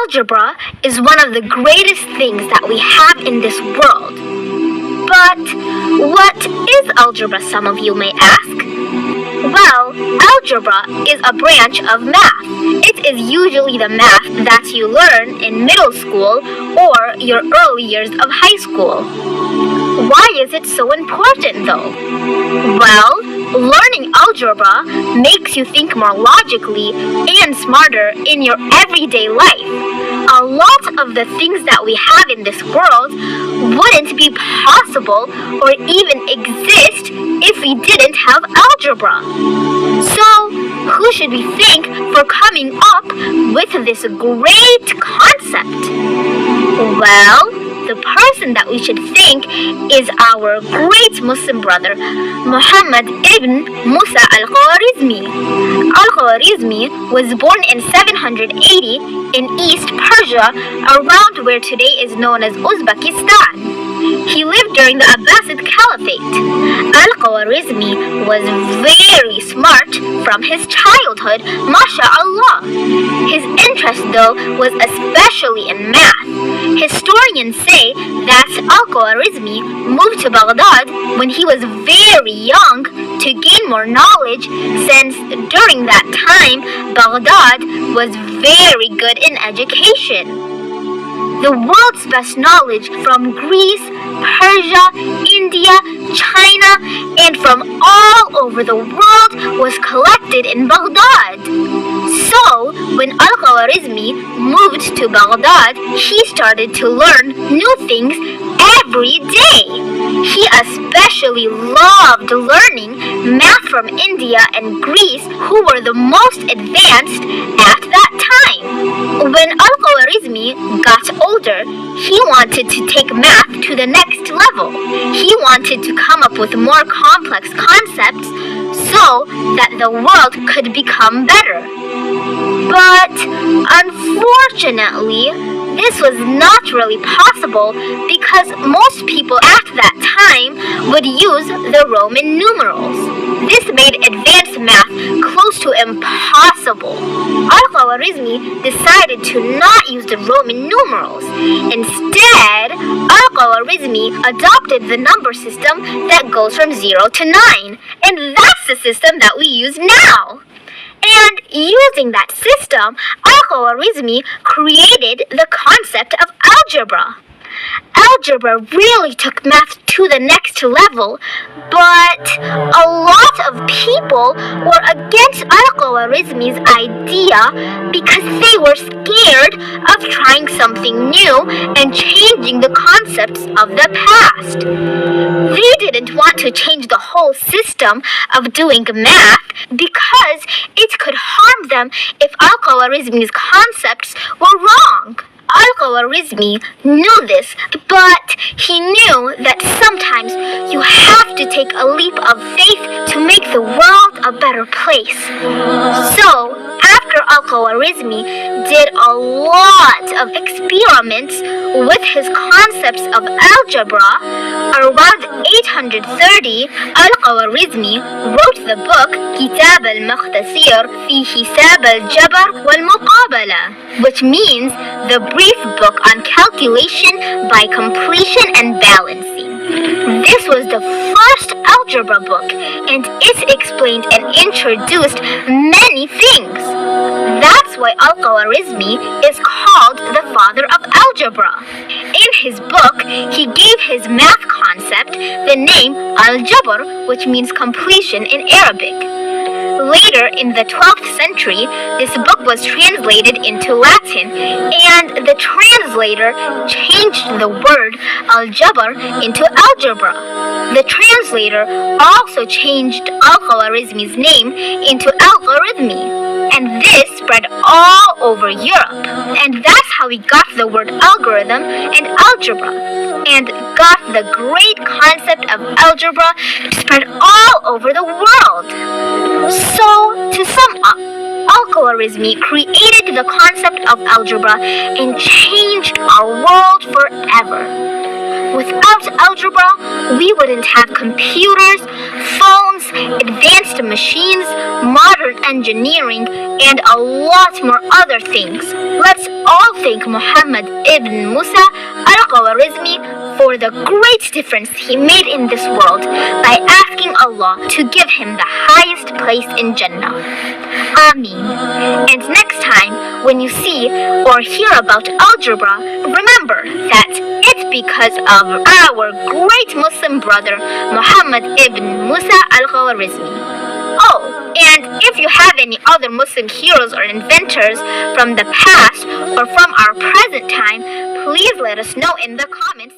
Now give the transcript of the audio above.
Algebra is one of the greatest things that we have in this world. But what is algebra, some of you may ask? Well, algebra is a branch of math. It is usually the math that you learn in middle school or your early years of high school. Why is it so important though? Well, learning algebra makes you think more logically and smarter in your everyday life. A lot of the things that we have in this world wouldn't be possible or even exist if we didn't have algebra. So, who should we thank for coming up with this great concept? Well, the person that we should thank is our great Muslim brother, Muhammad ibn Musa al-Khwarizmi. Al-Khwarizmi was born in 780 in East Persia, around where today is known as Uzbekistan. He lived during the Abbasid Caliphate. Al-Khwarizmi was very smart from his childhood, mashallah. His interest though was especially in math. Historians say that Al-Khwarizmi moved to Baghdad when he was very young to gain more knowledge, since during that time Baghdad was very good in education. The world's best knowledge from Greece, Persia, India, China, and from all over the world was collected in Baghdad. So, when Al-Khwarizmi moved to Baghdad, he started to learn new things every day. He especially loved learning math from India and Greece, who were the most advanced at that time. When Al-Khwarizmi got older, he wanted to take math to the next level. He wanted to come up with more complex concepts so that the world could become better. But unfortunately, this was not really possible because most people at that time would use the Roman numerals. This made advanced math close to impossible. Al-Khwarizmi decided to not use the Roman numerals. Instead, Al-Khwarizmi adopted the number system that goes from 0 to 9. And that's the system that we use now. And using that system, Al-Khwarizmi created the concept of algebra. Algebra really took math to the next level, but a lot of people were against Al-Khwarizmi's idea because they were scared of trying something new and changing the concepts of the past. They didn't want to change the whole system of doing math because it could harm them if Al-Khwarizmi's concepts were wrong. Al-Khwarizmi knew this, but he knew that sometimes you have to take a leap of faith to make the world a better place. So, after Al-Khwarizmi did a lot of experiments with his concepts of algebra, around 830, Al-Khwarizmi wrote the book Kitab al-Mukhtasir fi Hisab al-Jabr wal-Muqabala, which means the brief book on calculation by completion and balancing. This was the first algebra book, and it explained and introduced many things. That's why Al-Khwarizmi is called the father of algebra. In his book, he gave his math concept the name Al-Jabr, which means completion in Arabic. Later, in the 12th century, this book was translated into Latin, and the translator changed the word Al-Jabr into algebra. The translator also changed Al-Khwarizmi's name into Al-Khwarizmi, and this spread all over Europe. And that's how we got the word algorithm and algebra, and got the great concept of algebra to spread all over the world. So, to sum up, Al-Khwarizmi created the concept of algebra and changed our world forever. Without algebra, we wouldn't have computers, phones, advanced machines, modern engineering, and a lot more other things. Let's all thank Muhammad ibn Musa al-Khwarizmi for the great difference he made in this world by asking Allah to give him the highest place in Jannah. Ameen. And next time, when you see or hear about algebra, remember that it's because of our great Muslim brother, Muhammad ibn Musa al-Khwarizmi. Oh, and if you have any other Muslim heroes or inventors from the past or from our present time, please let us know in the comments